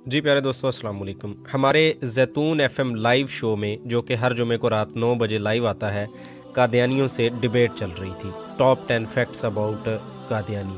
जी प्यारे दोस्तों, अस्सलाम वालेकुम। हमारे ज़ैतून एफएम लाइव शो में, जो कि हर जुमे को रात 9 बजे लाइव आता है, कादियानियों से डिबेट चल रही थी, टॉप 10 फैक्ट्स अबाउट कादियानी।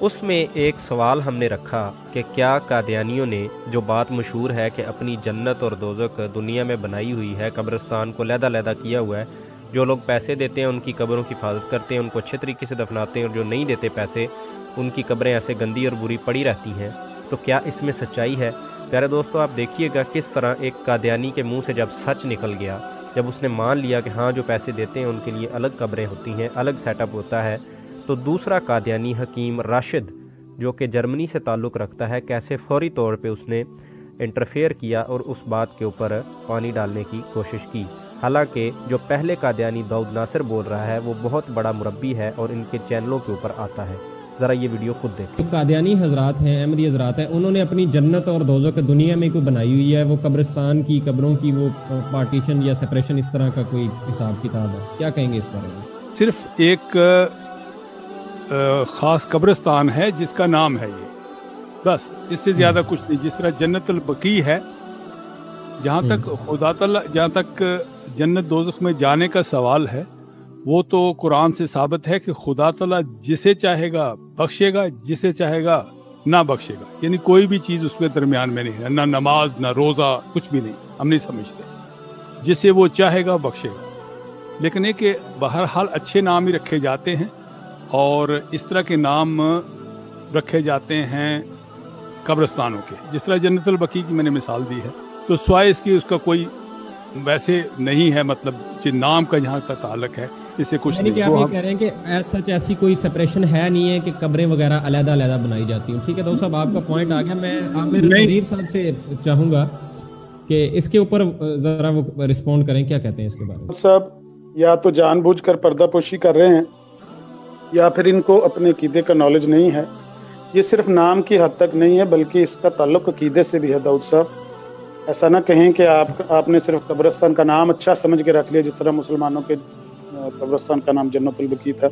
उसमें एक सवाल हमने रखा कि क्या कादियानियों ने, जो बात मशहूर है कि अपनी जन्नत और दोज़ख दुनिया में बनाई हुई है, कब्रिस्तान को लहदा किया हुआ है, जो लोग पैसे देते हैं उनकी कब्रों की हिफाजत करते हैं, उनको अच्छे तरीके से दफनाते हैं, और जो नहीं देते पैसे उनकी कब्रें ऐसे गंदी और बुरी पड़ी रहती हैं, तो क्या इसमें सच्चाई है? प्यारे दोस्तों, आप देखिएगा किस तरह एक कादियानी के मुंह से जब सच निकल गया, जब उसने मान लिया कि हाँ, जो पैसे देते हैं उनके लिए अलग कब्रें होती हैं, अलग सेटअप होता है, तो दूसरा कादियानी हकीम राशिद, जो कि जर्मनी से ताल्लुक़ रखता है, कैसे फौरी तौर पे उसने इंटरफेयर किया और उस बात के ऊपर पानी डालने की कोशिश की। हालांकि जो पहले कादियानी दाऊद नासिर बोल रहा है वो बहुत बड़ा मुरब्बी है और इनके चैनलों के ऊपर आता है। ज़रा ये वीडियो खुद देखें। जो कादियानी हजरात हैं, अहमदी हजरात हैं, उन्होंने अपनी जन्नत और दोज़ख दुनिया में कोई बनाई हुई है, वो कब्रिस्तान की कब्रों की वो पार्टीशन या सेपरेशन, इस तरह का कोई हिसाब किताब है? क्या कहेंगे इस बारे में? सिर्फ एक खास कब्रिस्तान है जिसका नाम है ये, बस, इससे ज्यादा कुछ नहीं। जिस तरह जन्नतुल बकी है, जहाँ तक खुदा तआला, जहाँ तक जन्नत दोज़ख में जाने का सवाल है, वो तो कुरान से साबित है कि खुदा तआला जिसे चाहेगा बख्शेगा, जिसे चाहेगा ना बख्शेगा। यानी कोई भी चीज उसमें दरमियान में नहीं है, ना नमाज ना रोजा, कुछ भी नहीं। हम नहीं समझते, जिसे वो चाहेगा बख्शेगा। लेकिन एक बहरहाल अच्छे नाम ही रखे जाते हैं, और इस तरह के नाम रखे जाते हैं कब्रिस्तानों के। जिस तरह जन्नतुल बकी की मैंने मिसाल दी है, तो स्वाय इसकी उसका कोई वैसे नहीं है, मतलब जो नाम का जहाँ तक ताल्लुक है, इससे कुछ नहीं। आप ये कह रहे हैं कि सच ऐसी कोई सेपरेशन है नहीं है कि कब्रें वगैरह अलग-अलग बनाई जाती हैं? ठीक है दोस्त साहब, आपका पॉइंट आ गया। मैं आमिर नजीर साहब से चाहूंगा कि इसके ऊपर जरा वो रिस्पॉन्ड करें, क्या कहते हैं इसके बारे में? साहब या तो जानबूझकर पर्दापोशी कर रहे हैं, या फिर इनको अपने अकीदे का नॉलेज नहीं है। ये सिर्फ नाम की हद तक नहीं है, बल्कि इसका ताल्लुक अकीदे से भी है। दाऊद साहब, ऐसा ना कहें कि आपने सिर्फ कब्रिस्तान का नाम अच्छा समझ के रख लिया, जिस तरह मुसलमानों के कब्रिस्तान का नाम जन्नतुल बकी था,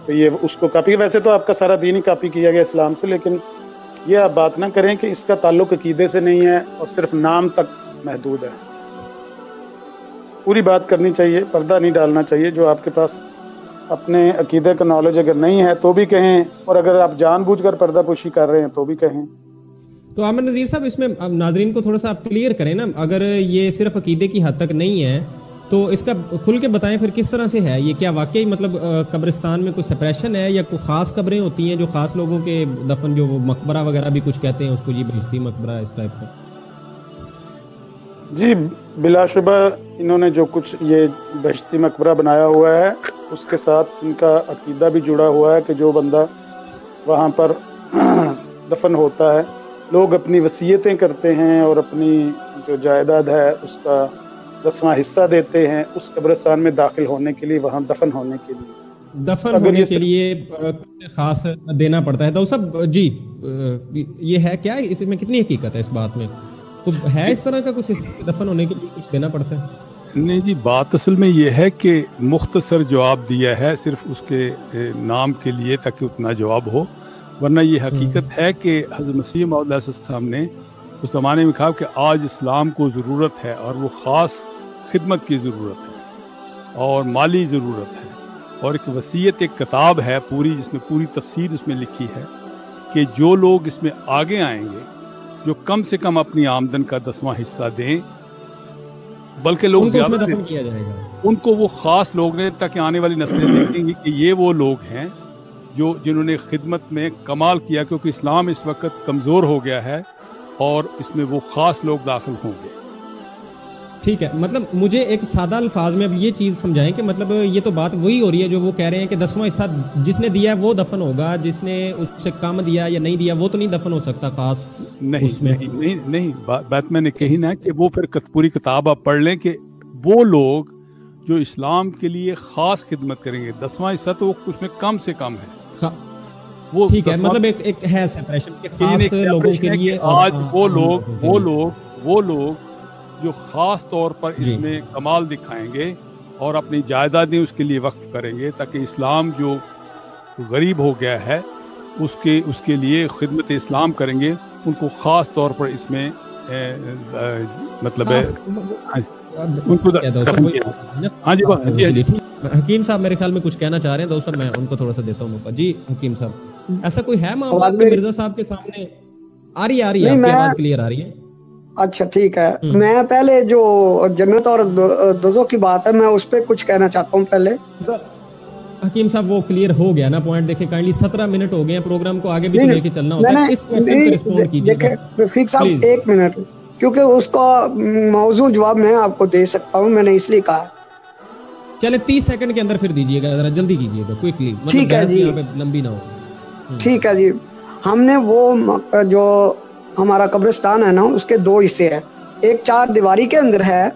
तो ये उसको कॉपी। वैसे तो आपका सारा दीन ही कॉपी किया गया इस्लाम से, लेकिन ये आप बात ना करें कि इसका ताल्लुक अकीदे से नहीं है और सिर्फ नाम तक महदूद है। पूरी बात करनी चाहिए, पर्दा नहीं डालना चाहिए। जो आपके पास अपने अकीदे का नॉलेज अगर नहीं है तो भी कहें, और अगर आप जानबूझकर पर्दापोशी कर रहे हैं तो भी कहें। तो आमिर नजीर साहब, इसमें अब नाजरीन को थोड़ा सा आप क्लियर करें ना, अगर ये सिर्फ अकीदे की हद तक नहीं है तो इसका खुल के बताएं फिर किस तरह से है ये। क्या वाकई मतलब कब्रिस्तान में कोई सेपरेशन है, या कोई खास कब्रें होती हैं जो खास लोगों के दफन, जो वो मकबरा वगैरह भी कुछ कहते हैं उसको, जी बहिश्ती मकबरा, इस टाइप का? जी बिलाशुबा इन्होंने जो कुछ ये बहिश्ती मकबरा बनाया हुआ है, उसके साथ इनका अकीदा भी जुड़ा हुआ है कि जो बंदा वहाँ पर दफन होता है, लोग अपनी वसीयतें करते हैं और अपनी जो जायदाद है उसका 10वां हिस्सा देते हैं उस कब्रिस्तान में दाखिल होने के लिए, वहाँ दफन होने के लिए। दफन होने के लिए खास देना पड़ता है। तो सब जी, ये है क्या, इसमें कितनी हकीकत है इस बात में? तो है इस तरह का कुछ दफन होने के लिए कुछ देना पड़ता है? नहीं जी, बात असल में ये है कि मुख्तसर जवाब दिया है सिर्फ उसके नाम के लिए, ताकि उतना जवाब हो। वरना ये हकीकत है कि हज़रत मसीह मौऊद अलैहिस्सलाम ने उस ज़माने में कहा कि आज इस्लाम को ज़रूरत है, और वो ख़ास खिदमत की ज़रूरत है और माली ज़रूरत है, और एक वसीयत, एक किताब है पूरी, जिसमें पूरी तफसीर उसमें लिखी है कि जो लोग इसमें आगे आएंगे, जो कम से कम अपनी आमदन का 10वां हिस्सा दें, बल्कि लोग ज़्यादा दफन किया जाएगा, उनको वो ख़ास लोग ने, ताकि आने वाली नस्लें देखेंगी कि ये वो लोग हैं जिन्होंने खिदमत में कमाल किया, क्योंकि इस्लाम इस वक्त कमज़ोर हो गया है और इसमें वो ख़ास लोग दाखिल होंगे। ठीक है, मतलब मुझे एक सादा अल्फाज में अब ये चीज़ समझाएं कि मतलब ये तो बात वही हो रही है जो वो कह रहे हैं कि 10वां हिस्सा जिसने दिया है वो दफन होगा, जिसने उससे कम दिया या नहीं दिया वो तो नहीं दफन हो सकता खास? नहीं नहीं, बात मैंने कही ना कि वो फिर पूरी किताब आप पढ़ लें कि वो लोग जो इस्लाम के लिए खास खिदमत करेंगे, 10वां हिस्सा तो वो कुछ में कम से कम है। वो ठीक है, मतलब एक है सेपरेशन के खास लोगों के लिए। आज वो लोग जो खास तौर पर इसमें कमाल दिखाएंगे और अपनी जायदादें उसके लिए वक्फ करेंगे, ताकि इस्लाम जो गरीब हो गया है اس کے لیے خدمت اسلام کریں گے، ان کو خاص طور پر اس میں مطلب ان کو ہاں جی حکیم صاحب میرے خیال میں کچھ کہنا چاہ رہے ہیں، دوست میں ان کو تھوڑا سا دیتا ہوں موقع. جی حکیم صاحب، ایسا کوئی ہے معاملہ کہ مرزا صاحب کے سامنے؟ آ رہی ہے آپ کی آواز کلیئر آ رہی ہے؟ اچھا ٹھیک ہے. میں پہلے جو جنت اور دوزخ کی بات ہے میں اس پہ کچھ کہنا چاہتا ہوں. پہلے حکیم صاحب وہ کلیئر ہو گیا نا پوائنٹ؟ دیکھیں کائنڈلی 17 منٹ ہو گئے ہیں، پروگرام کو آگے بھی لے کے چلنا ہوتا ہے. اس کوسچن پہ رسپونڈ کیجیے. دیکھیں رفیق صاحب ایک منٹ، کیونکہ اس کا موضوع جواب میں آپ کو دے سکتا ہوں، میں نے اس لیے کہا. چلے 30 سیکنڈ کے اندر پھر دیجیے گا، ذرا جلدی کیجیے گا، کوئکلی، ٹھیک ہے جی، لمبی نہ ہو. ٹھیک ہے جی. ہم نے وہ جو ہمارا قبرستان ہے نا اس کے 2 حصے ہیں. ایک 4 دیواری کے اندر ہے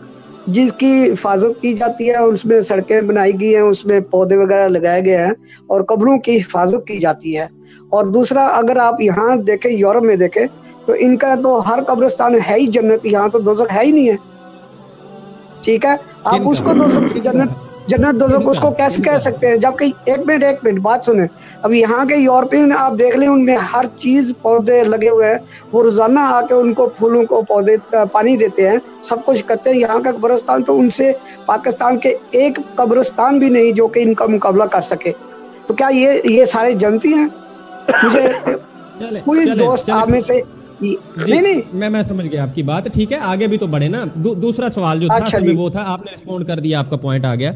جس کی حفاظت کی جاتی ہے، اس میں سڑکیں بنائی گئی ہیں، اس میں پودے وغیرہ لگائے گئے ہیں اور قبروں کی حفاظت کی جاتی ہے. اور دوسرا اگر آپ یہاں دیکھیں، یورپ میں دیکھیں تو ان کا تو ہر قبرستان ہے ہی جنت، یہاں تو دوزخ ہے ہی نہیں ہے. ٹھیک ہے، آپ اس کو دوزخ جنت دوزخ اس کو کیسے کہہ سکتے ہیں؟ جبکہ ایک منٹ بات سنیں. اب یہاں کے یورپین آپ دیکھ لیں، ان میں ہر چیز پودے لگے ہوئے ہیں، وہ روزانہ آ کے ان کو پھولوں کو پودے پانی دیتے ہیں، سب کچھ کرتے ہیں. یہاں کا قبرستان تو ان سے پاکستان کے ایک قبرستان بھی نہیں جو کہ ان کا مقابلہ کر سکے. تو کیا یہ سارے جنتی ہیں؟ مجھے کوئی دوست آپ میں سے نہیں میں سمجھ گیا آپ کی بات. ٹھیک ہے، آگے بھی تو بڑھے نا. دوسرا سوال جو تھا وہ تھا، آپ نے رسپونڈ کر دیا، آپ کا پوائنٹ آ گیا.